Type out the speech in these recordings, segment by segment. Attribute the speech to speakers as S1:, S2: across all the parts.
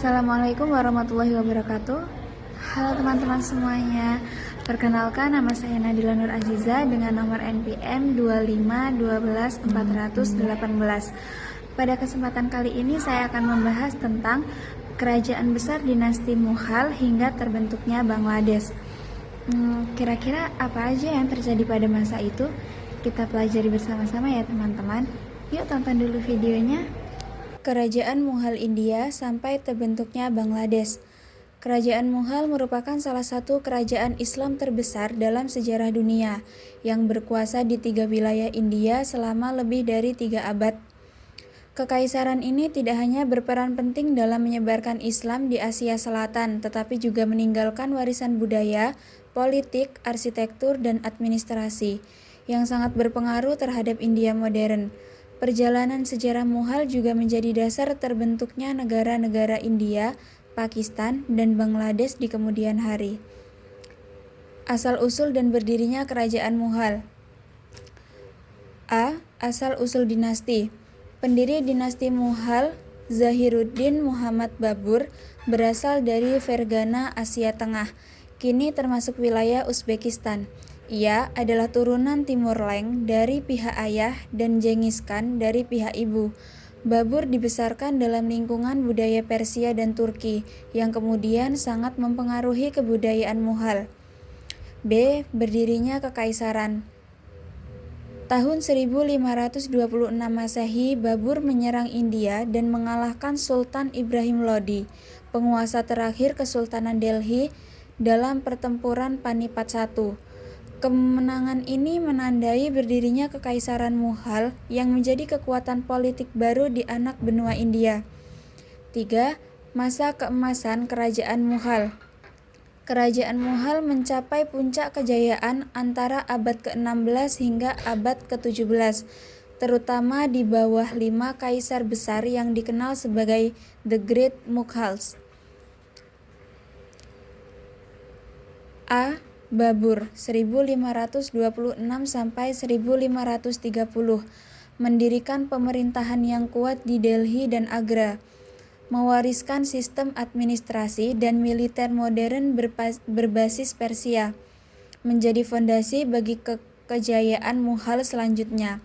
S1: Assalamualaikum warahmatullahi wabarakatuh. Halo teman-teman semuanya. Perkenalkan, nama saya Nadila Nur Aziza dengan nomor NPM 2512418. Pada kesempatan kali ini saya akan membahas tentang kerajaan besar dinasti Mughal hingga terbentuknya Bangladesh. Kira-kira apa aja yang terjadi pada masa itu? Kita pelajari bersama-sama ya teman-teman. Yuk tonton dulu videonya. Kerajaan Mughal India sampai terbentuknya Bangladesh. Kerajaan Mughal merupakan salah satu kerajaan Islam terbesar dalam sejarah dunia yang berkuasa di 3 wilayah India selama lebih dari 3 abad. Kekaisaran ini tidak hanya berperan penting dalam menyebarkan Islam di Asia Selatan, tetapi juga meninggalkan warisan budaya, politik, arsitektur, dan administrasi yang sangat berpengaruh terhadap India modern. Perjalanan sejarah Mughal juga menjadi dasar terbentuknya negara-negara India, Pakistan, dan Bangladesh di kemudian hari. Asal-usul dan berdirinya Kerajaan Mughal. A. Asal-usul dinasti. Pendiri dinasti Mughal, Zahiruddin Muhammad Babur, berasal dari Fergana, Asia Tengah, kini termasuk wilayah Uzbekistan. Ia adalah turunan Timur Leng dari pihak ayah dan Genghis Khan dari pihak ibu. Babur dibesarkan dalam lingkungan budaya Persia dan Turki yang kemudian sangat mempengaruhi kebudayaan Mughal. B. Berdirinya Kekaisaran. Tahun 1526 Masehi, Babur menyerang India dan mengalahkan Sultan Ibrahim Lodi, penguasa terakhir Kesultanan Delhi, dalam pertempuran Panipat I. Kemenangan ini menandai berdirinya Kekaisaran Mughal yang menjadi kekuatan politik baru di anak benua India. 3. Masa keemasan Kerajaan Mughal. Kerajaan Mughal mencapai puncak kejayaan antara abad ke-16 hingga abad ke-17, terutama di bawah 5 kaisar besar yang dikenal sebagai The Great Mughals. A. Babur 1526 sampai 1530 mendirikan pemerintahan yang kuat di Delhi dan Agra, mewariskan sistem administrasi dan militer modern berbasis Persia, menjadi fondasi bagi kejayaan Mughal selanjutnya.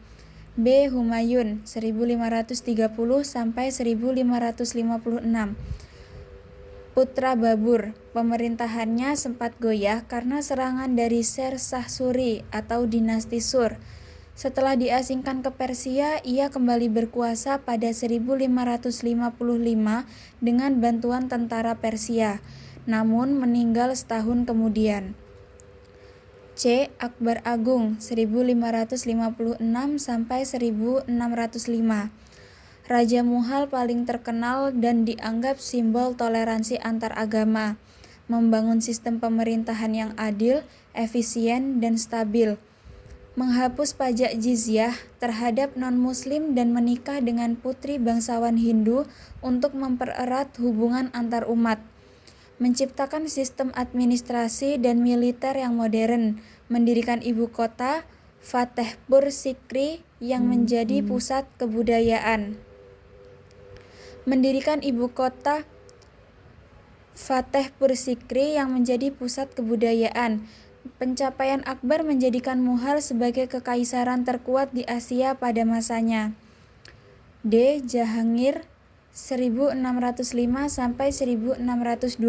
S1: B. Humayun 1530 sampai 1556. Putra Babur, pemerintahannya sempat goyah karena serangan dari Sher Shah Suri atau dinasti Sur. Setelah diasingkan ke Persia, ia kembali berkuasa pada 1555 dengan bantuan tentara Persia, namun meninggal setahun kemudian. C. Akbar Agung 1556 sampai 1605. Raja Mughal paling terkenal dan dianggap simbol toleransi antar agama, membangun sistem pemerintahan yang adil, efisien, dan stabil, menghapus pajak jizyah terhadap non-muslim dan menikah dengan putri bangsawan Hindu untuk mempererat hubungan antar umat, menciptakan sistem administrasi dan militer yang modern, mendirikan ibu kota Fatehpur Sikri yang menjadi pusat kebudayaan. Mendirikan ibu kota Fatehpur Sikri yang menjadi pusat kebudayaan. Pencapaian Akbar menjadikan Mughal sebagai kekaisaran terkuat di Asia pada masanya. D. Jahangir 1605 sampai 1627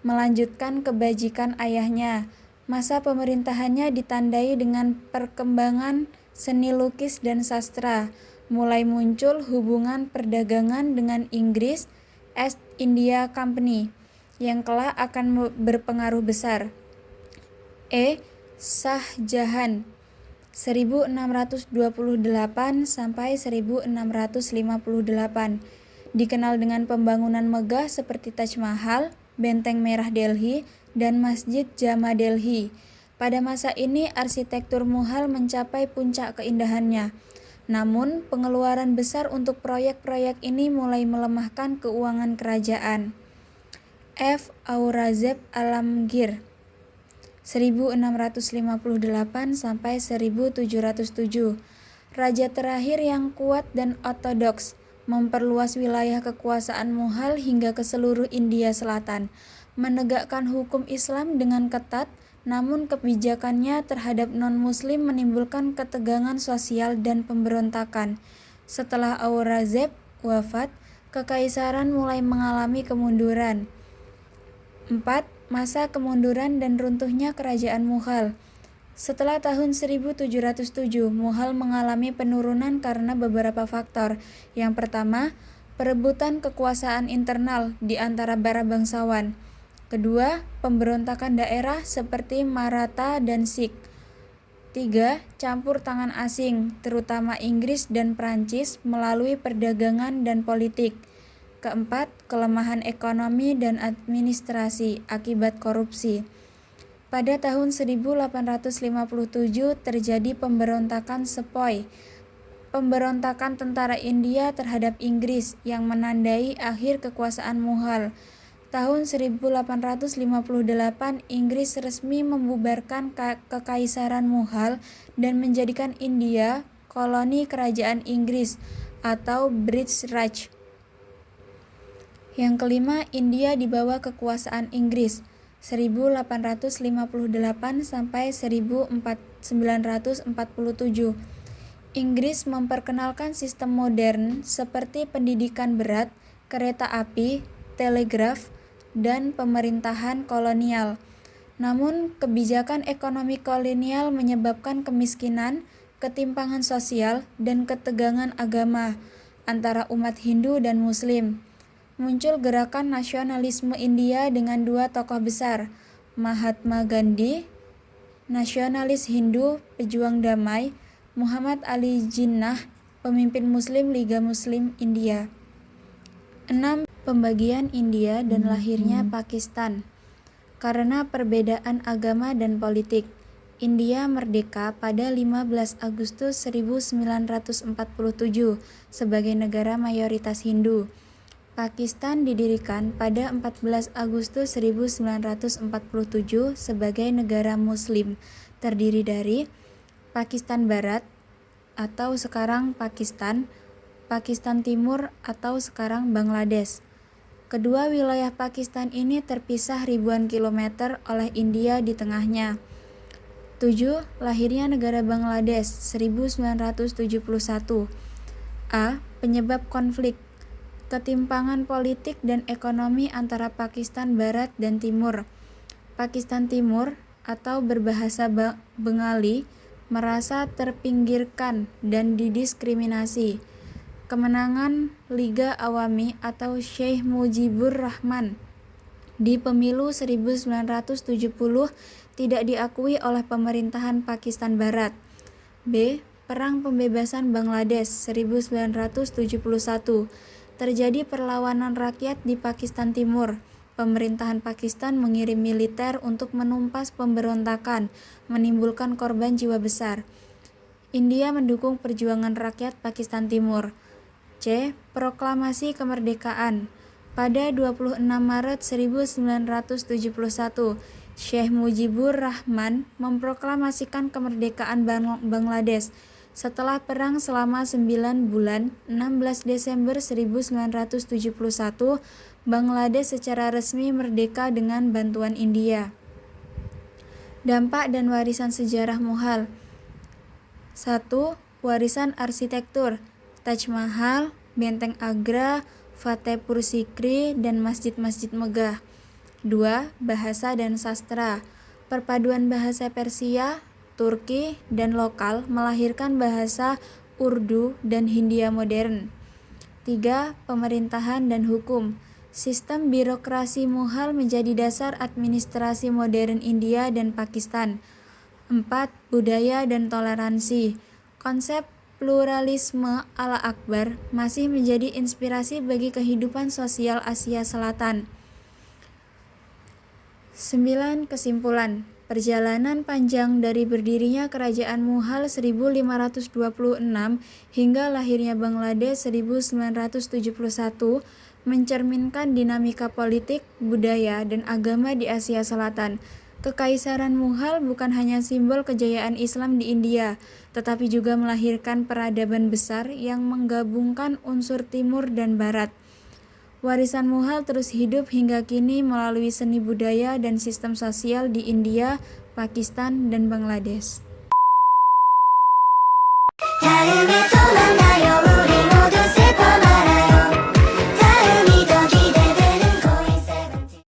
S1: melanjutkan kebajikan ayahnya. Masa pemerintahannya ditandai dengan perkembangan seni lukis dan sastra. Mulai muncul hubungan perdagangan dengan Inggris East India Company yang kelak akan berpengaruh besar. E. Shah Jahan 1628 sampai 1658 dikenal dengan pembangunan megah seperti Taj Mahal, Benteng Merah Delhi, dan Masjid Jama Delhi. Pada masa ini arsitektur Mughal mencapai puncak keindahannya. Namun, pengeluaran besar untuk proyek-proyek ini mulai melemahkan keuangan kerajaan. F. Aurangzeb Alamgir 1658 sampai 1707. Raja terakhir yang kuat dan ortodoks, memperluas wilayah kekuasaan Mughal hingga ke seluruh India Selatan, menegakkan hukum Islam dengan ketat, namun kebijakannya terhadap non-muslim menimbulkan ketegangan sosial dan pemberontakan. Setelah Aurangzeb wafat, kekaisaran mulai mengalami kemunduran. 4. Masa kemunduran dan runtuhnya kerajaan Mughal. Setelah tahun 1707, Mughal mengalami penurunan karena beberapa faktor. Yang pertama, perebutan kekuasaan internal di antara para bangsawan. Kedua, pemberontakan daerah seperti Maratha dan Sikh. 3. Campur tangan asing, terutama Inggris dan Prancis melalui perdagangan dan politik. Keempat, kelemahan ekonomi dan administrasi akibat korupsi. Pada tahun 1857 terjadi pemberontakan Sepoy, pemberontakan tentara India terhadap Inggris yang menandai akhir kekuasaan Mughal. Tahun 1858 Inggris resmi membubarkan kekaisaran Mughal dan menjadikan India koloni kerajaan Inggris atau British Raj. Yang kelima, India di bawah kekuasaan Inggris 1858 sampai 1947. Inggris memperkenalkan sistem modern seperti pendidikan berat, kereta api, telegraf, dan pemerintahan kolonial. Namun, kebijakan ekonomi kolonial menyebabkan kemiskinan, ketimpangan sosial, dan ketegangan agama antara umat Hindu dan Muslim. Muncul gerakan nasionalisme India dengan dua tokoh besar, Mahatma Gandhi, nasionalis Hindu, pejuang damai, Muhammad Ali Jinnah, pemimpin Muslim Liga Muslim India. 6. Pembagian India dan lahirnya Pakistan. Karena perbedaan agama dan politik, India merdeka pada 15 Agustus 1947 sebagai negara mayoritas Hindu. Pakistan didirikan pada 14 Agustus 1947 sebagai negara Muslim, terdiri dari Pakistan Barat atau sekarang Pakistan, Pakistan Timur atau sekarang Bangladesh. Kedua wilayah Pakistan ini terpisah ribuan kilometer oleh India di tengahnya. 7. Lahirnya negara Bangladesh 1971. A. Penyebab konflik: ketimpangan politik dan ekonomi antara Pakistan Barat dan Timur. Pakistan Timur atau berbahasa Bengali merasa terpinggirkan dan didiskriminasi. Kemenangan Liga Awami atau Syekh Mujibur Rahman di pemilu 1970 tidak diakui oleh pemerintahan Pakistan Barat. B. Perang Pembebasan Bangladesh 1971. Terjadi perlawanan rakyat di Pakistan Timur. Pemerintahan Pakistan mengirim militer untuk menumpas pemberontakan, menimbulkan korban jiwa besar. India mendukung perjuangan rakyat Pakistan Timur. C. Proklamasi Kemerdekaan. Pada 26 Maret 1971, Syekh Mujibur Rahman memproklamasikan kemerdekaan Bangladesh. Setelah perang selama 9 bulan, 16 Desember 1971, Bangladesh secara resmi merdeka dengan bantuan India. Dampak dan warisan sejarah Mughal. 1. Warisan arsitektur: Taj Mahal, Benteng Agra, Fatehpur Sikri, dan masjid-masjid megah. 2. Bahasa dan sastra. Perpaduan bahasa Persia, Turki, dan lokal melahirkan bahasa Urdu dan Hindia modern. 3. Pemerintahan dan hukum. Sistem birokrasi Mughal menjadi dasar administrasi modern India dan Pakistan. 4. Budaya dan toleransi. Konsep pluralisme ala Akbar masih menjadi inspirasi bagi kehidupan sosial Asia Selatan. 9. Kesimpulan. Perjalanan panjang dari berdirinya kerajaan Mughal 1526 hingga lahirnya Bangladesh 1971 mencerminkan dinamika politik, budaya, dan agama di Asia Selatan. Kekaisaran Mughal bukan hanya simbol kejayaan Islam di India, tetapi juga melahirkan peradaban besar yang menggabungkan unsur timur dan barat. Warisan Mughal terus hidup hingga kini melalui seni budaya dan sistem sosial di India, Pakistan, dan Bangladesh.